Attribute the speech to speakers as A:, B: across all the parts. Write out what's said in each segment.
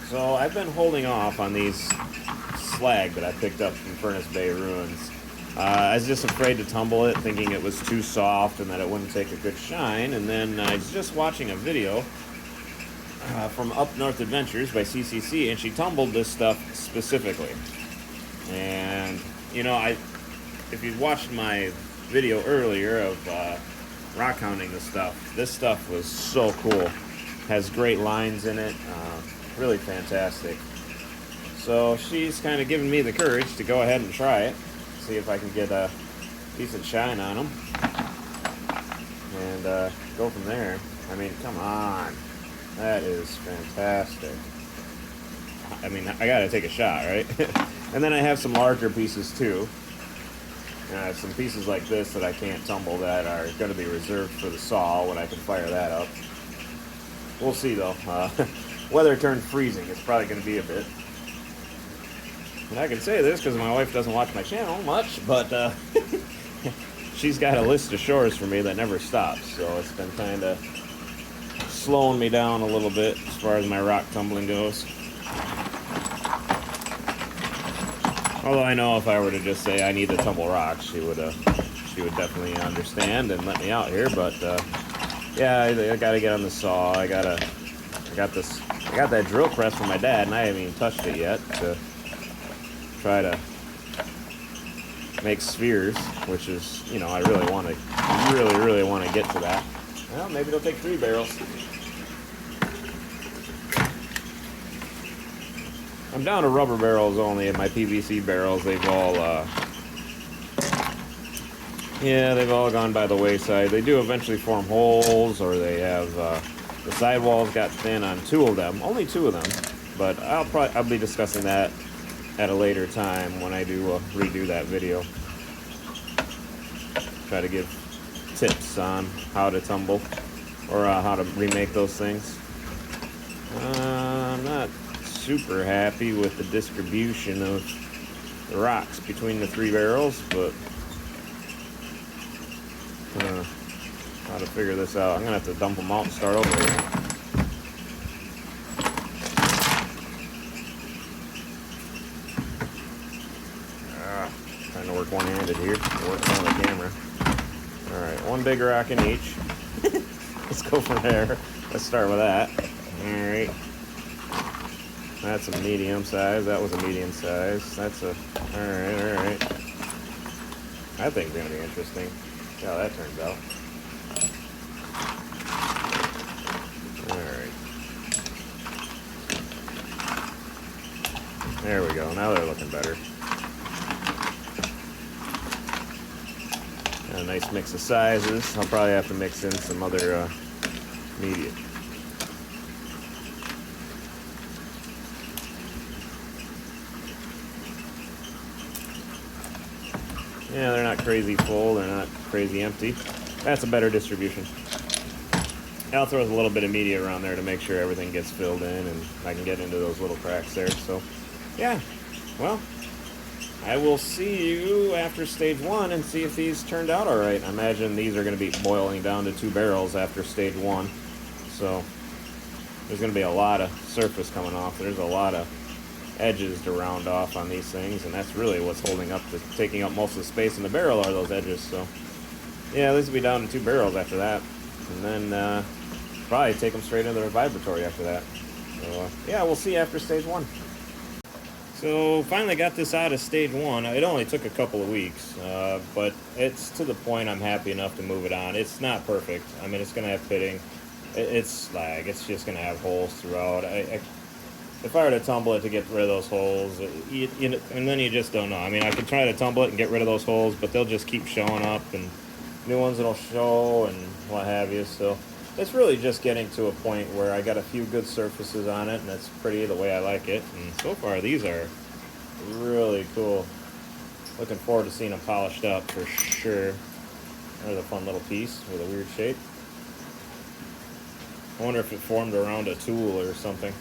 A: So I've been holding off on these slag that I picked up from Furnace Bay Ruins. I was just afraid to tumble it, thinking it was too soft and that it wouldn't take a good shine. And then I was just watching a video from Up North Adventures by CCC, and she tumbled this stuff specifically. And you know, if you watched my video earlier of rock hounding this stuff was so cool. Has great lines in it, really fantastic. So she's kind of giving me the courage to go ahead and try it, see if I can get a decent shine on them, and go from there. I mean, come on, that is fantastic. I mean, I gotta take a shot, right? And then I have some larger pieces too. Some pieces like this that I can't tumble that are going to be reserved for the saw when I can fire that up. We'll see though. Weather turned freezing. It's probably going to be a bit. And I can say this because my wife doesn't watch my channel much, but she's got a list of chores for me that never stops. So it's been kind of slowing me down a little bit as far as my rock tumbling goes. Although I know if I were to just say I need to tumble rocks, she would definitely understand and let me out here. But yeah, I gotta get on the saw. I got that drill press from my dad, and I haven't even touched it yet to try to make spheres, which is, you know, I really want to get to that. Well, maybe it'll take 3 barrels. I'm down to rubber barrels only, and my PVC barrels, they've all gone by the wayside. They do eventually form holes, or they have the sidewalls got thin on 2 of them, only 2 of them. But I'll be discussing that at a later time when I do redo that video. Try to give tips on how to tumble or how to remake those things. I'm not super happy with the distribution of the rocks between the 3 barrels, but how to figure this out. I'm gonna have to dump them out and start over again. Trying to work one-handed here, working on the camera. Alright, 1 big rock in each. Let's go from there. Let's start with that. Alright. That's a medium size. That was a medium size. That's a... Alright. I think it's going to be interesting. See how that turns out. Alright. There we go. Now they're looking better. Got a nice mix of sizes. I'll probably have to mix in some other media. Yeah, they're not crazy full, they're not crazy empty. That's a better distribution. I'll throw a little bit of media around there to make sure everything gets filled in and I can get into those little cracks there. So, yeah, well, I will see you after stage 1 and see if these turned out all right. I imagine these are going to be boiling down to 2 barrels after stage 1. So, there's going to be a lot of surface coming off. There's a lot of edges to round off on these things, and that's really what's taking up most of the space in the barrel are those edges. So yeah, these will be down to 2 barrels after that, and then probably take them straight into the vibratory after that. So yeah, we'll see after stage 1. So finally got this out of stage 1. It only took a couple of weeks, but it's to the point I'm happy enough to move it on. It's not perfect. I mean, it's going to have pitting. It's slag. It's just going to have holes throughout. If I were to tumble it to get rid of those holes, and then you just don't know. I mean, I could try to tumble it and get rid of those holes, but they'll just keep showing up, and new ones that'll show, and what have you. So it's really just getting to a point where I got a few good surfaces on it, and it's pretty the way I like it. And so far, these are really cool. Looking forward to seeing them polished up for sure. There's a fun little piece with a weird shape. I wonder if it formed around a tool or something.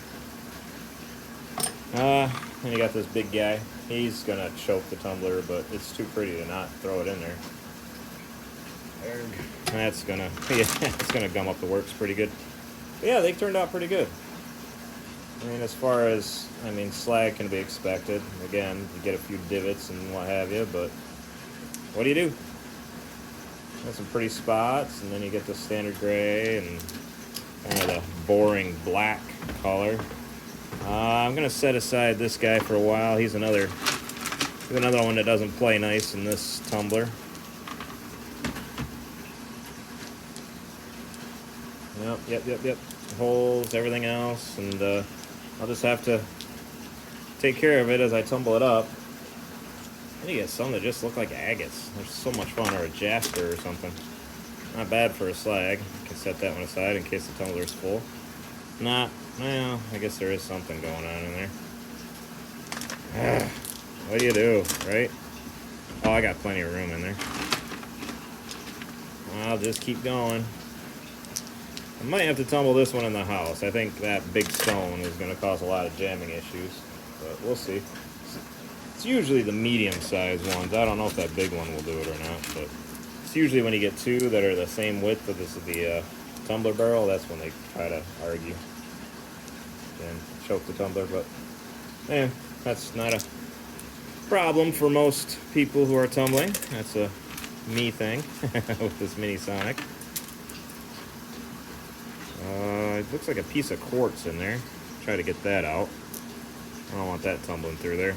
A: And you got this big guy. He's gonna choke the tumbler, but it's too pretty to not throw it in there. That's gonna, yeah, it's gonna gum up the works pretty good. But yeah, they turned out pretty good. I mean, as far as, slag can be expected. Again, you get a few divots and what have you, but what do you do? Got some pretty spots, and then you get the standard gray and kind of the boring black color. I'm gonna set aside this guy for a while. He's another one that doesn't play nice in this tumbler. Yep. Holes, everything else, and I'll just have to take care of it as I tumble it up. I think get some that just look like agates. They're so much fun, or a jasper or something. Not bad for a slag. You can set that one aside in case the tumbler's full. Not, well, I guess there is something going on in there. What do you do, right? Oh, I got plenty of room in there. I'll just keep going. I might have to tumble this one in the house. I think that big stone is going to cause a lot of jamming issues, but we'll see. It's usually the medium-sized ones. I don't know if that big one will do it or not, but it's usually when you get two that are the same width of the tumbler barrel, that's when they try to argue and choke the tumbler. But man, that's not a problem for most people who are tumbling. That's a me thing with this mini Sonic. It looks like a piece of quartz in there. Try to get that out. I don't want that tumbling through there.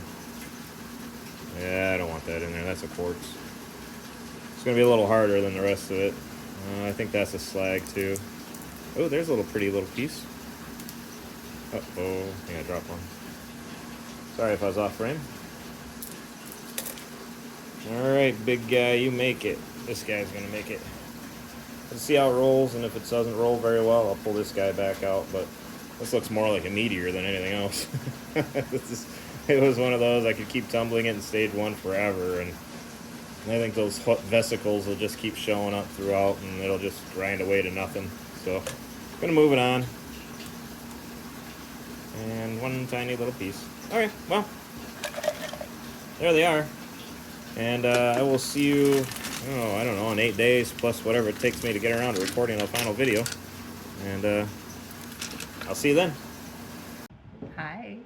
A: Yeah, I don't want that in there. That's a quartz. It's going to be a little harder than the rest of it. I think that's a slag too. Oh, there's a pretty little piece. Uh-oh, I think I dropped one. Sorry if I was off frame. Alright, big guy, you make it. This guy's going to make it. Let's see how it rolls, and if it doesn't roll very well, I'll pull this guy back out. But this looks more like a meteor than anything else. It was one of those, I could keep tumbling it in stage one forever, and I think those vesicles will just keep showing up throughout, and it'll just grind away to nothing. So, I'm going to move it on. And one tiny little piece. Alright, well, there they are. And I will see you, I don't know, in 8 days, plus whatever it takes me to get around to recording a final video. And I'll see you then.
B: Hi.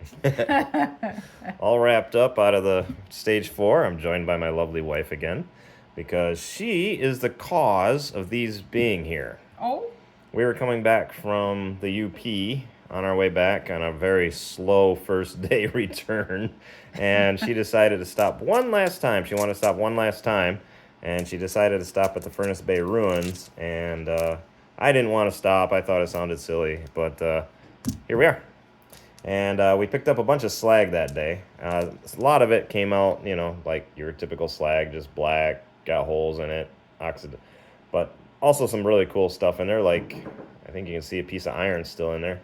A: All wrapped up out of the stage 4. I'm joined by my lovely wife again, because she is the cause of these being here.
B: Oh?
A: We were coming back from the UP on our way back on a very slow first day return, and she decided to stop one last time. She wanted to stop one last time, and she decided to stop at the Furnace Bay Ruins, and I didn't want to stop. I thought it sounded silly, but here we are. And we picked up a bunch of slag that day. A lot of it came out, like your typical slag, just black, got holes in it, but also some really cool stuff in there, like I think you can see a piece of iron still in there.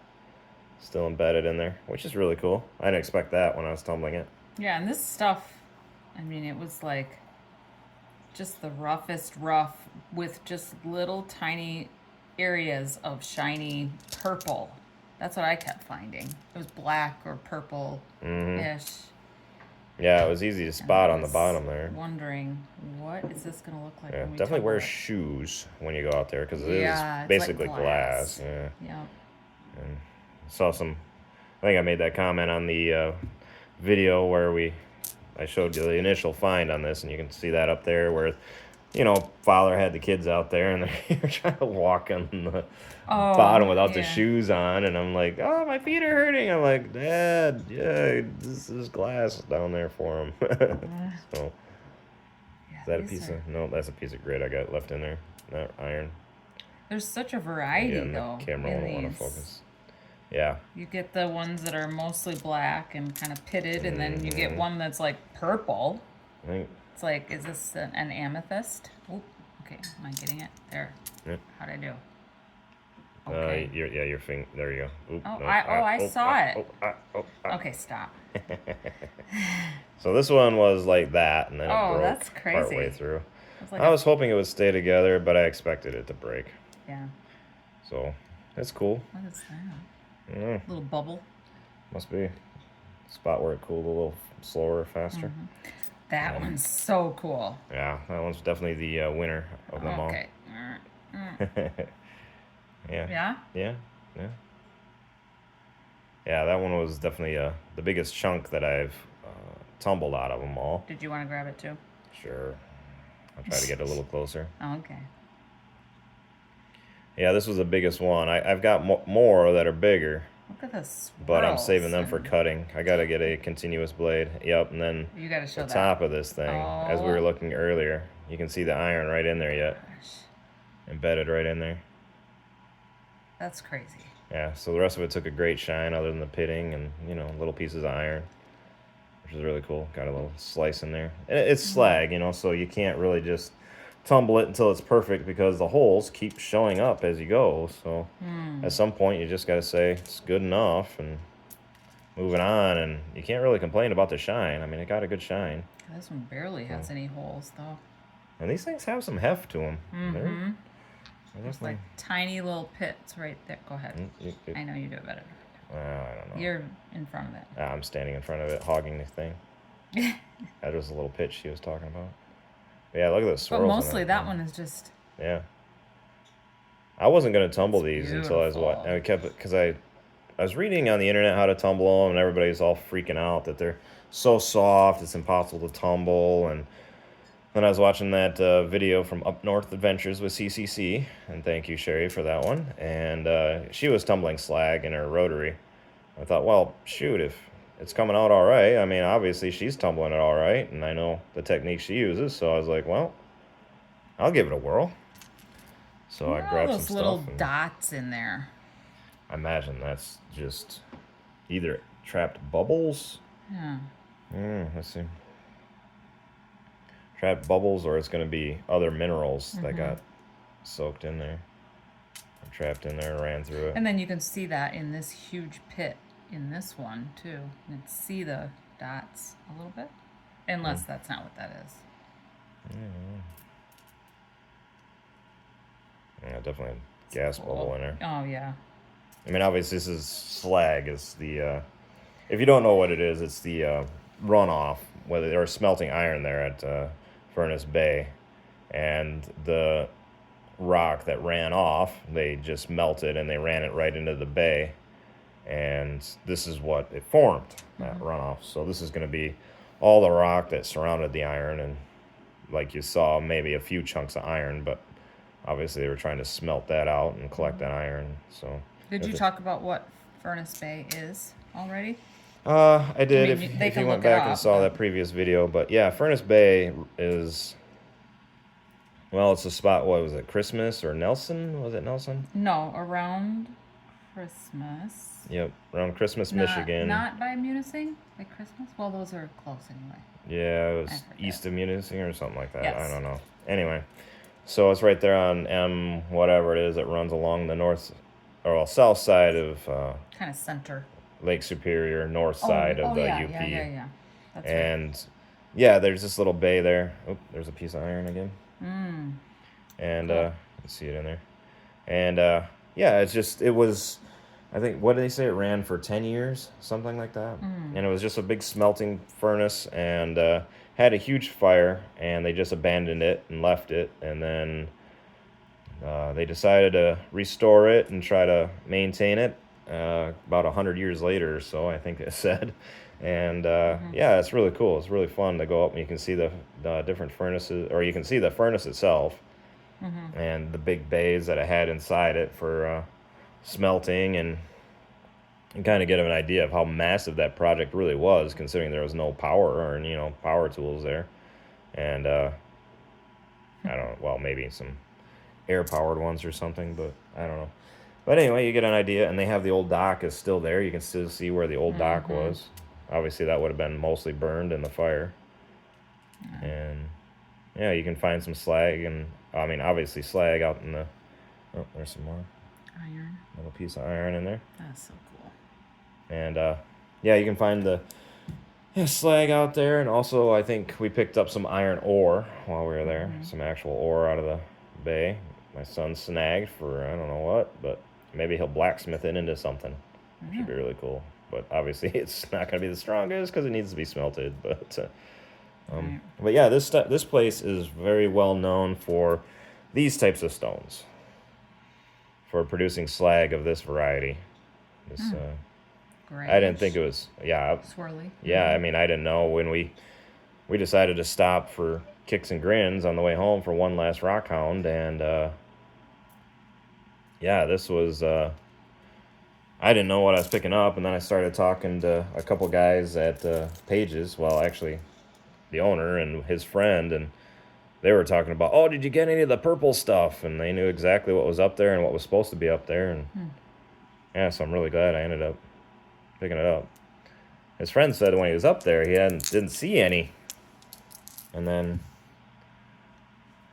A: Still embedded in there, which is really cool. I didn't expect that when I was tumbling it.
B: Yeah, and this stuff, it was like just the roughest rough with just little tiny areas of shiny purple. That's what I kept finding. It was black or purple-ish.
A: Yeah, it was easy to spot on the bottom there.
B: Wondering, what is this going to look like?
A: Yeah,
B: when we
A: definitely wear
B: it?
A: shoes when you go out there, because it is
B: it's
A: basically
B: like
A: glass. Yeah.
B: Yeah.
A: And saw some. I think I made that comment on the video where I showed you the initial find on this, and you can see that up there where, father had the kids out there, and they're trying to walk on the bottom without the shoes on, and I'm like, oh, my feet are hurting. I'm like, Dad, yeah, this is glass down there for him. So, is that a piece of? No, that's a piece of grit I got left in there. Not iron.
B: There's such a variety, though.
A: The camera won't want to focus. Yeah. You
B: get the ones that are mostly black and kind of pitted, and then you get one that's like purple.
A: I think.
B: It's like, is this an amethyst? Oh, okay. Am I getting it? There.
A: Yep.
B: How'd I do? Okay.
A: Your finger. There you go. Oop,
B: I saw it. Okay, stop.
A: So this one was like that, and then it broke
B: that's crazy.
A: Partway through. I was hoping it would stay together, but I expected it to break.
B: Yeah.
A: So that's cool.
B: What is that?
A: Mm.
B: Little bubble.
A: Must be a spot where it cooled a little slower, faster.
B: Mm-hmm. That one's so cool.
A: Yeah, that one's definitely the winner of them all.
B: Okay.
A: Yeah.
B: Yeah?
A: Yeah. Yeah, that one was definitely the biggest chunk that I've tumbled out of them all.
B: Did you want to grab it too?
A: Sure. I'll try to get a little closer.
B: Oh, okay.
A: Yeah, this was the biggest one. I've got more that are bigger.
B: Look at this.
A: But I'm saving them for cutting. I got to get a continuous blade. Yep, and then
B: you got to show
A: the
B: that.
A: top of this thing, as we were looking earlier, you can see the iron right in there yet.
B: Gosh.
A: Embedded right in there.
B: That's crazy.
A: Yeah, so the rest of it took a great shine other than the pitting and, little pieces of iron, which is really cool. Got a little slice in there. And it's slag, so you can't really just tumble it until it's perfect because the holes keep showing up as you go. So at some point you just got to say it's good enough and moving on, and you can't really complain about the shine. I mean, it got a good shine.
B: This one barely has any holes though.
A: And these things have some heft to them.
B: There's like tiny little pits right there. Go ahead. I know you do it better.
A: I don't know.
B: You're in front of it.
A: I'm standing in front of it, hogging the thing. That was a little pitch she was talking about. But yeah, look at the swirls.
B: But mostly that one is just.
A: Yeah. I wasn't gonna tumble these until I kept it because I was reading on the internet how to tumble them, and everybody's all freaking out that they're so soft it's impossible to tumble. And then I was watching that video from Up North Adventures with CCC, and thank you, Sherry, for that one. And she was tumbling slag in her rotary. I thought, well, shoot, if it's coming out all right, I mean, obviously she's tumbling it all right, and I know the technique she uses, so I was like, well, I'll give it a whirl. So I grabbed some stuff. Those
B: little dots in there.
A: I imagine that's just either trapped bubbles.
B: Yeah.
A: Let's see. Trapped bubbles, or it's going to be other minerals that got soaked in there, or trapped in there, and ran through it.
B: And then you can see that in this huge pit in this one too. You can see the dots a little bit, unless that's not what that is.
A: Yeah, definitely a gas bubble in there.
B: Oh yeah.
A: I mean, obviously this is slag. Is the if you don't know what it is, it's the runoff. Whether they were smelting iron there at Furnace Bay, and the rock that ran off, they just melted and they ran it right into the bay, and this is what it formed, that runoff. So this is going to be all the rock that surrounded the iron, and like you saw, maybe a few chunks of iron, but obviously they were trying to smelt that out and collect that iron. So
B: did you talk about what Furnace Bay is already?
A: I did.
B: I mean,
A: if you went back and saw that previous video, but yeah, Furnace Bay is, well, it's a spot. What was it? Christmas or Nelson? Was it Nelson?
B: No, around Christmas.
A: Yep, around Christmas, Michigan.
B: Not by Munising, by Christmas. Well, those are close anyway.
A: Yeah, it was east of Munising or something like that.
B: Yes.
A: I don't know. Anyway, so it's right there on M, whatever it is, that runs along the north or south side of
B: kind of center.
A: Lake Superior, north side of the UP.
B: Yeah. That's
A: and right. Yeah, there's this little bay there. Oh, there's a piece of iron again. And
B: cool.
A: You can see it in there. And yeah, it was, I think, what did they say? It ran for 10 years, something like that. And it was just a big smelting furnace, and had a huge fire, and they just abandoned it and left it. And then they decided to restore it and try to maintain it. About 100 years later or so, I think it said. And yeah, it's really cool. It's really fun to go up and you can see the different furnaces, or you can see the furnace itself and the big bays that it had inside it for smelting, and kind of get an idea of how massive that project really was, considering there was no power or power tools there. And I don't know, well, maybe some air powered ones or something, but I don't know. But anyway, you get an idea, and they have the old dock is still there. You can still see where the old dock was. Obviously, that would have been mostly burned in the fire. And yeah, you can find some slag, and I mean, obviously slag out in the. Oh, there's some more.
B: Iron.
A: Little piece of iron in there.
B: That's so cool.
A: And yeah, you can find the slag out there, and also I think we picked up some iron ore while we were there. Some actual ore out of the bay. My son snagged for I don't know what, but maybe he'll blacksmith it into something. Should be really cool. But obviously it's not going to be the strongest because it needs to be smelted. But but yeah, this place is very well known for these types of stones, for producing slag of this variety. This I didn't think it was,
B: swirly.
A: yeah, I mean, I didn't know when we decided to stop for kicks and grins on the way home for one last rock hound, and yeah, this was, I didn't know what I was picking up, and then I started talking to a couple guys at Pages, well, actually, the owner and his friend, and they were talking about, oh, did you get any of the purple stuff? And they knew exactly what was up there and what was supposed to be up there, and yeah, so I'm really glad I ended up picking it up. His friend said when he was up there, he didn't see any. And then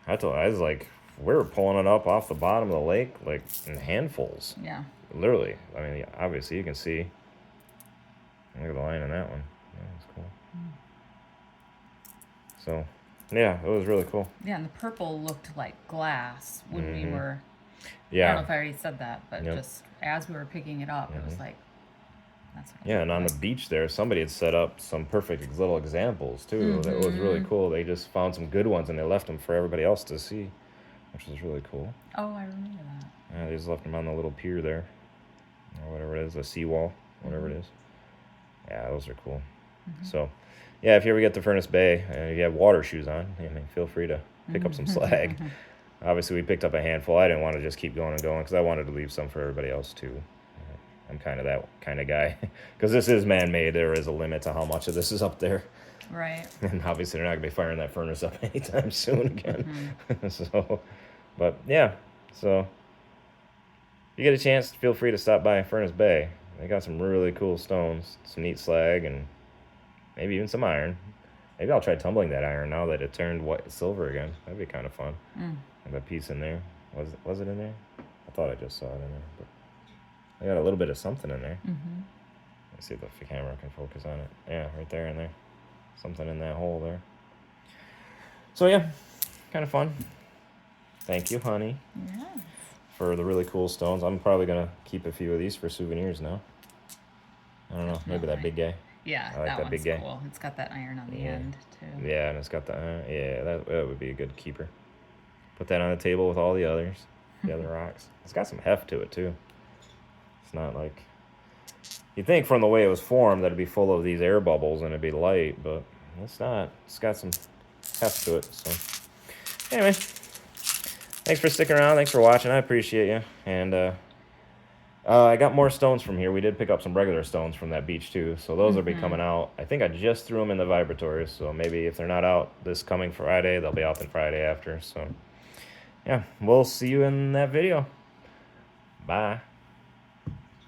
A: I was like, we were pulling it up off the bottom of the lake, like in handfuls.
B: Yeah.
A: Literally. I mean, obviously you can see. Look at the line on that one. Yeah, that's cool. So, yeah, it was really cool.
B: Yeah, and the purple looked like glass when we were.
A: Yeah.
B: I don't know if I already said that, but
A: Yep.
B: just as we were picking it up, it was like, that's what it
A: Yeah, and
B: looked
A: on
B: like.
A: the beach there, somebody had set up some perfect little examples too. That was really cool. They just found some good ones and they left them for everybody else to see, which was really cool.
B: Oh, I remember that.
A: Yeah, they just left them on the little pier there, or whatever it is, a seawall, whatever it is. Yeah, those are cool. So, yeah, if you ever get to Furnace Bay and you have water shoes on, I mean, feel free to pick up some slag. Obviously, we picked up a handful. I didn't want to just keep going and going because I wanted to leave some for everybody else too. I'm kind of that kind of guy because this is man-made. There is a limit to how much of this is up there.
B: Right.
A: And obviously, they're not going to be firing that furnace up anytime soon again. So, but yeah, so if you get a chance, feel free to stop by Furnace Bay. They got some really cool stones, some neat slag, and maybe even some iron. Maybe I'll try tumbling that iron now that it turned silver again. That'd be kind of fun. Have that piece in there. Was it in there? I thought I just saw it in there. But I got a little bit of something in there. Let's see if the camera can focus on it. Yeah, right there in there. Something in that hole there. So yeah, kind of fun. Thank you, honey, for the really cool stones. I'm probably going to keep a few of these for souvenirs now. I don't know, maybe that big guy.
B: Yeah,
A: I like that
B: one's
A: big guy.
B: cool. It's got that iron on the end, too.
A: Yeah, and it's got the, that would be a good keeper. Put that on the table with all the others, the other rocks. It's got some heft to it, too. It's not like, you'd think from the way it was formed that it'd be full of these air bubbles and it'd be light, but it's not. It's got some heft to it, so. Anyway, thanks for sticking around. Thanks for watching. I appreciate you. And I got more stones from here. We did pick up some regular stones from that beach, too, so those will be coming out. I think I just threw them in the vibratories, so maybe if they're not out this coming Friday, they'll be out the Friday after, so. Yeah, we'll see you in that video. Bye.